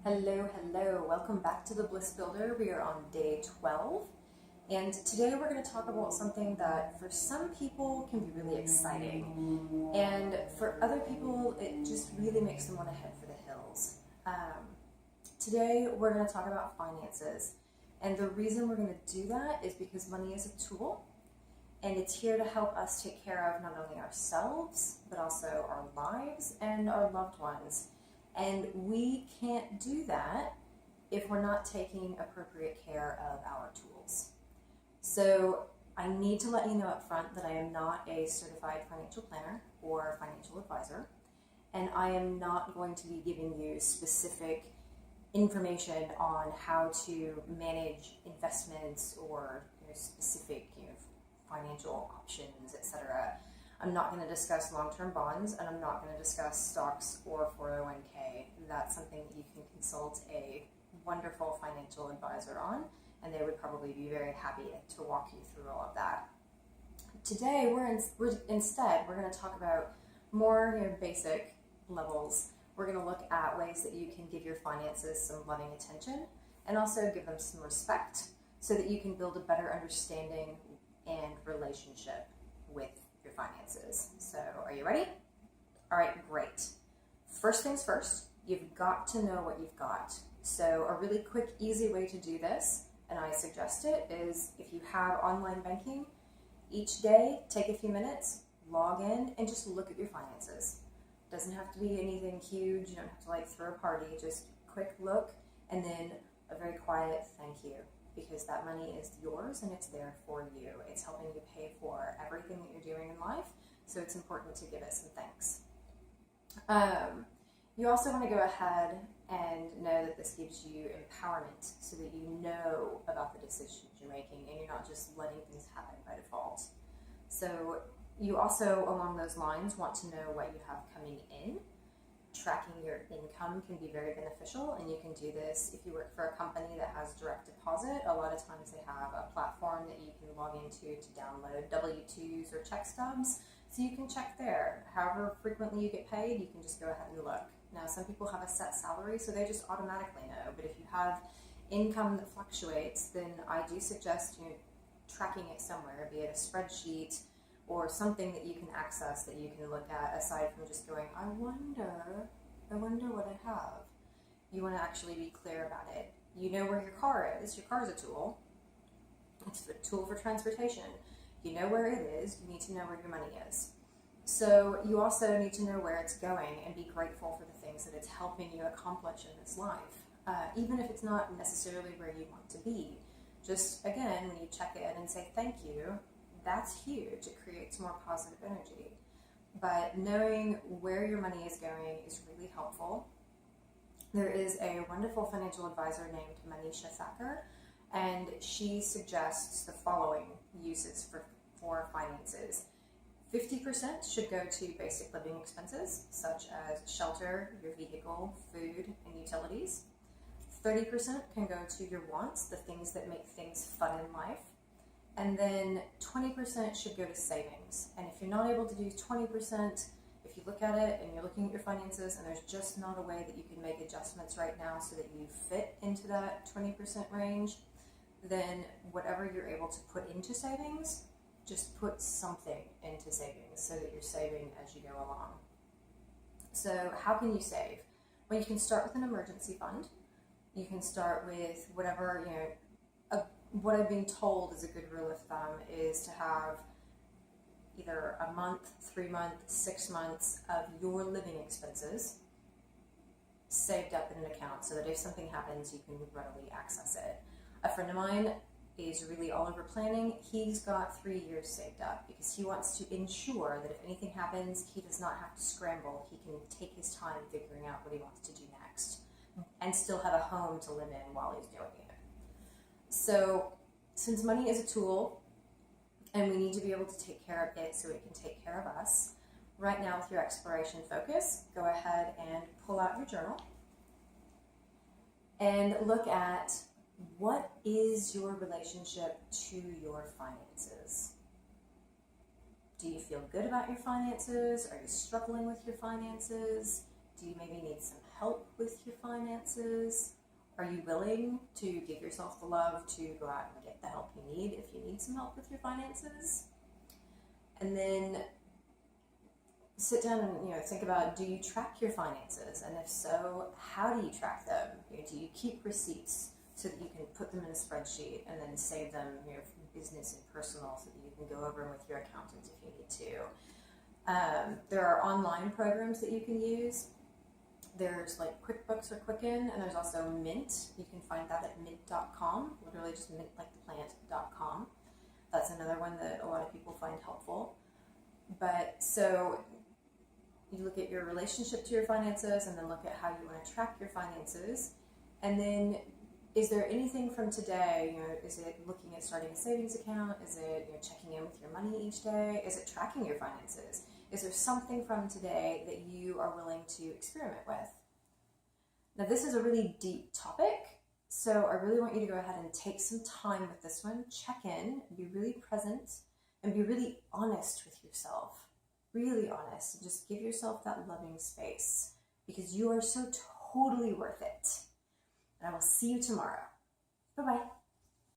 Hello. Welcome back to the Bliss Builder. We are on day 12, and today we're going to talk about something that for some people can be really exciting, and for other people it just really makes them want to head for the hills. Today we're going to talk about finances, and the reason we're going to do that is because money is a tool, and it's here to help us take care of not only ourselves, but also our lives and our loved ones. And we can't do that if we're not taking appropriate care of our tools. So I need to let you know up front that I am not a certified financial planner or financial advisor, and I am not going to be giving you specific information on how to manage investments or specific financial options, etc. I'm not going to discuss long-term bonds, and I'm not going to discuss stocks or 401k. That's something that you can consult a wonderful financial advisor on, and they would probably be very happy to walk you through all of that. Today, we're instead going to talk about more basic levels. We're going to look at ways that you can give your finances some loving attention and also give them some respect so that you can build a better understanding and relationship with your finances. So are you ready? All right, great. First things first, you've got to know what you've got. So a really quick, easy way to do this, and I suggest it, is if you have online banking, each day, take a few minutes, log in, and just look at your finances. Doesn't have to be anything huge. You don't have to throw a party. Just quick look, and then a very quiet thank you, because that money is yours and it's there for you. It's helping you pay for everything that you're doing in life, so it's important to give it some thanks. You also want to go ahead and know that this gives you empowerment so that you know about the decisions you're making and you're not just letting things happen by default. So you also, along those lines, want to know what you have coming in. Tracking your income can be very beneficial, and you can do this if you work for a company that has direct deposit. A lot of times they have a platform that you can log into to download W-2s or check stubs, so you can check there. However frequently you get paid, you can just go ahead and look. Now, some people have a set salary, so they just automatically know, but if you have income that fluctuates, then I do suggest tracking it somewhere, be it a spreadsheet or something that you can access that you can look at, aside from just going, I wonder what I have. You want to actually be clear about it. You know where your car is. Your car is a tool. It's a tool for transportation. You know where it is. You need to know where your money is. So you also need to know where it's going and be grateful for the things that it's helping you accomplish in this life. Even if it's not necessarily where you want to be. Just, again, when you check in and say thank you, that's huge. It creates more positive energy. But knowing where your money is going is really helpful. There is a wonderful financial advisor named Manisha Thacker, and she suggests the following uses for finances. 50% should go to basic living expenses, such as shelter, your vehicle, food, and utilities. 30% can go to your wants, the things that make things fun in life. And then 20% should go to savings. And if you're not able to do 20%, if you look at it and you're looking at your finances and there's just not a way that you can make adjustments right now so that you fit into that 20% range, then whatever you're able to put into savings, just put something into savings so that you're saving as you go along. So how can you save? Well, you can start with an emergency fund. You can start with whatever, what I've been told is a good rule of thumb is to have either a month, 3 months, 6 months of your living expenses saved up in an account so that if something happens, you can readily access it. A friend of mine is really all over planning. He's got 3 years saved up because he wants to ensure that if anything happens, he does not have to scramble. He can take his time figuring out what he wants to do next and still have a home to live in while he's doing it. So since money is a tool and we need to be able to take care of it so it can take care of us, right now with your exploration focus, go ahead and pull out your journal and look at what is your relationship to your finances. Do you feel good about your finances? Are you struggling with your finances? Do you maybe need some help with your finances? Are you willing to give yourself the love to go out and get the help you need if you need some help with your finances? And then sit down and think about, do you track your finances? And if so, how do you track them? Do you keep receipts so that you can put them in a spreadsheet and then save them from business and personal so that you can go over them with your accountant if you need to? There are online programs that you can use. There's like QuickBooks or Quicken, and there's also Mint. You can find that at mint.com, literally just mint.com. That's another one that a lot of people find helpful. But so you look at your relationship to your finances and then look at how you want to track your finances. And then is there anything from today, is it looking at starting a savings account? Is it checking in with your money each day? Is it tracking your finances? Is there something from today that you are willing to experiment with? Now, this is a really deep topic, so I really want you to go ahead and take some time with this one, check in, be really present, and be really honest with yourself. Really honest, and just give yourself that loving space, because you are so totally worth it. And I will see you tomorrow. Bye-bye.